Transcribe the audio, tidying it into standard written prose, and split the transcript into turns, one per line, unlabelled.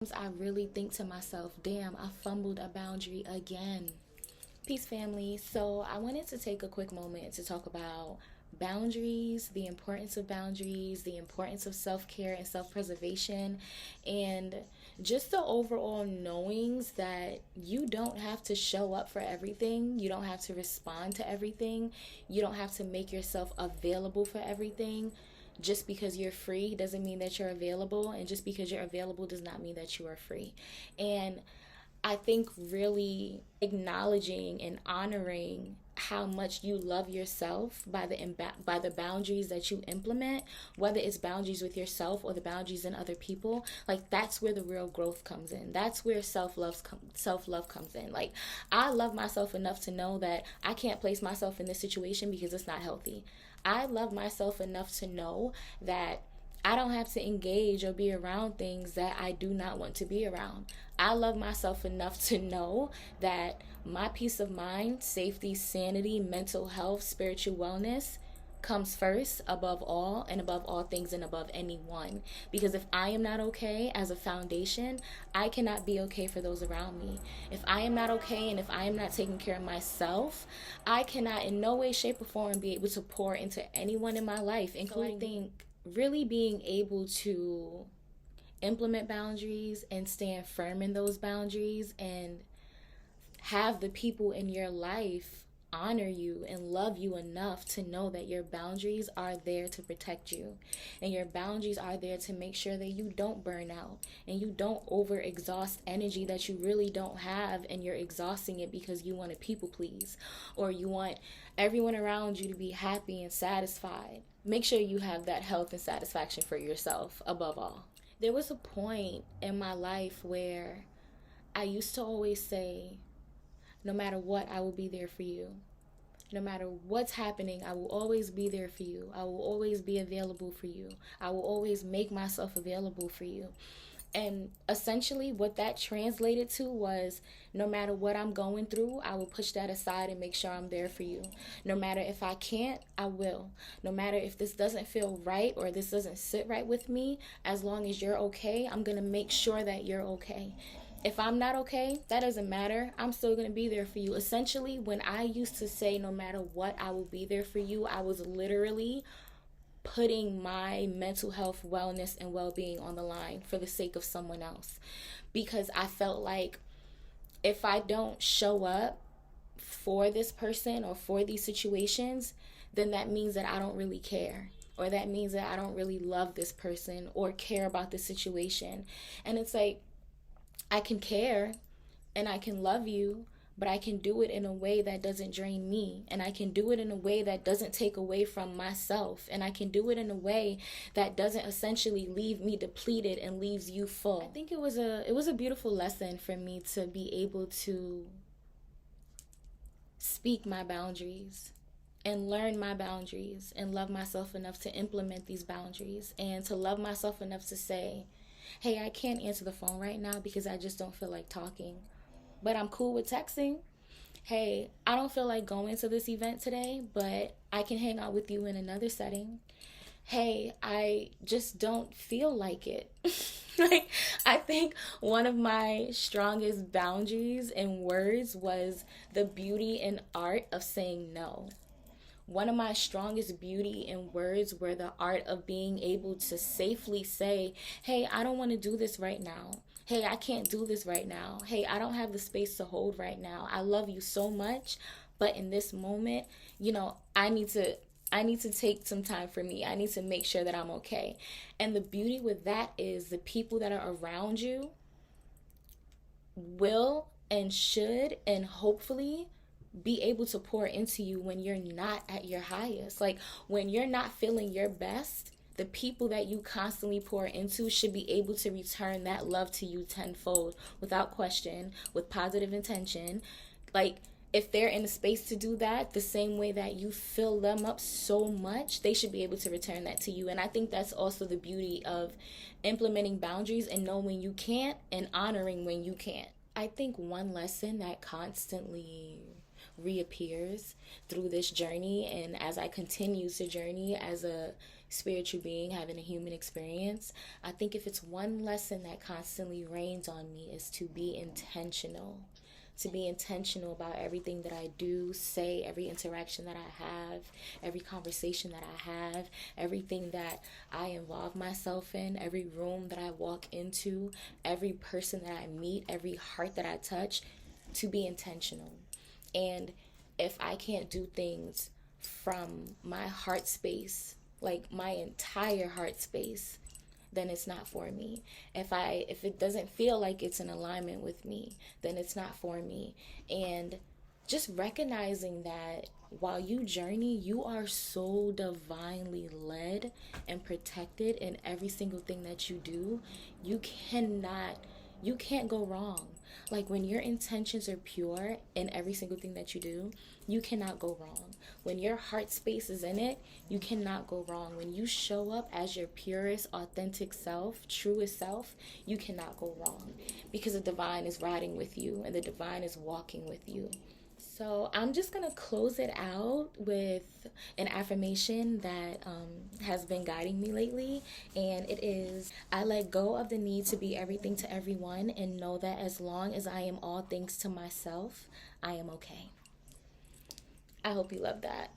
I really think to myself, damn, I fumbled a boundary again. Peace, family. So, I wanted to take a quick moment to talk about boundaries, the importance of self care and self preservation, and just the overall knowings that you don't have to show up for everything, you don't have to respond to everything, you don't have to make yourself available for everything. Just because you're free doesn't mean that you're available, and just because you're available does not mean that you are free. And I think really acknowledging and honoring how much you love yourself by by the boundaries that you implement, whether it's boundaries with yourself or the boundaries in other people, like that's where the real growth comes in. That's where self-love comes in. Like, I love myself enough to know that I can't place myself in this situation because it's not healthy. I love myself enough to know that I don't have to engage or be around things that I do not want to be around. I love myself enough to know that my peace of mind, safety, sanity, mental health, spiritual wellness comes first above all, and above all things, and above anyone. Because if I am not okay as a foundation, I cannot be okay for those around me. If I am not okay and if I am not taking care of myself, I cannot in no way, shape, or form be able to pour into anyone in my life, including, I think, really being able to implement boundaries and stand firm in those boundaries, and have the people in your life honor you and love you enough to know that your boundaries are there to protect you, and your boundaries are there to make sure that you don't burn out and you don't over exhaust energy that you really don't have, and you're exhausting it because you want to people please or you want everyone around you to be happy and satisfied. Make sure you have that health and satisfaction for yourself above all. There was a point in my life where I used to always say, no matter what, I will be there for you. No matter what's happening, I will always be there for you. I will always be available for you. I will always make myself available for you. And essentially, what that translated to was, no matter what I'm going through, I will push that aside and make sure I'm there for you. No matter if I can't, I will. No matter if this doesn't feel right or this doesn't sit right with me, as long as you're okay, I'm going to make sure that you're okay. If I'm not okay, that doesn't matter. I'm still going to be there for you. Essentially, when I used to say, no matter what, I will be there for you, I was literally putting my mental health, wellness, and well-being on the line for the sake of someone else. Because I felt like if I don't show up for this person or for these situations, then that means that I don't really care. Or that means that I don't really love this person or care about this situation. And it's like, I can care and I can love you, but I can do it in a way that doesn't drain me, and I can do it in a way that doesn't take away from myself, and I can do it in a way that doesn't essentially leave me depleted and leaves you full. I think it was a beautiful lesson for me to be able to speak my boundaries and learn my boundaries and love myself enough to implement these boundaries, and to love myself enough to say, hey, I can't answer the phone right now because I just don't feel like talking, but I'm cool with texting. Hey, I don't feel like going to this event today, but I can hang out with you in another setting. Hey, I just don't feel like it. Like, I think one of my strongest boundaries and words was the beauty and art of saying no. One of my strongest beauty in words were the art of being able to safely say, hey, I don't want to do this right now. Hey, I can't do this right now. Hey, I don't have the space to hold right now. I love you so much, but in this moment, I need to take some time for me. I need to make sure that I'm okay. And the beauty with that is the people that are around you will and should and hopefully be able to pour into you when you're not at your highest. Like, when you're not feeling your best, the people that you constantly pour into should be able to return that love to you tenfold, without question, with positive intention. Like, if they're in a space to do that the same way that you fill them up so much, they should be able to return that to you. And I think that's also the beauty of implementing boundaries and knowing when you can't and honoring when you can't. I think one lesson that constantly reappears through this journey, and as I continue to journey as a spiritual being having a human experience, I think if it's one lesson that constantly rains on me is to be intentional. To be intentional about everything that I do, say, every interaction that I have, every conversation that I have, everything that I involve myself in, every room that I walk into, every person that I meet, every heart that I touch, to be intentional. And if I can't do things from my heart space, like my entire heart space, then it's not for me. If it doesn't feel like it's in alignment with me, then it's not for me. And just recognizing that while you journey, you are so divinely led and protected in every single thing that you do. You cannot you can't go wrong. Like when your intentions are pure in every single thing that you do, you cannot go wrong. When your heart space is in it, you cannot go wrong. When you show up as your purest, authentic self, truest self, you cannot go wrong because the divine is riding with you and the divine is walking with you. So I'm just going to close it out with an affirmation that has been guiding me lately. And it is, I let go of the need to be everything to everyone and know that as long as I am all things to myself, I am okay. I hope you love that.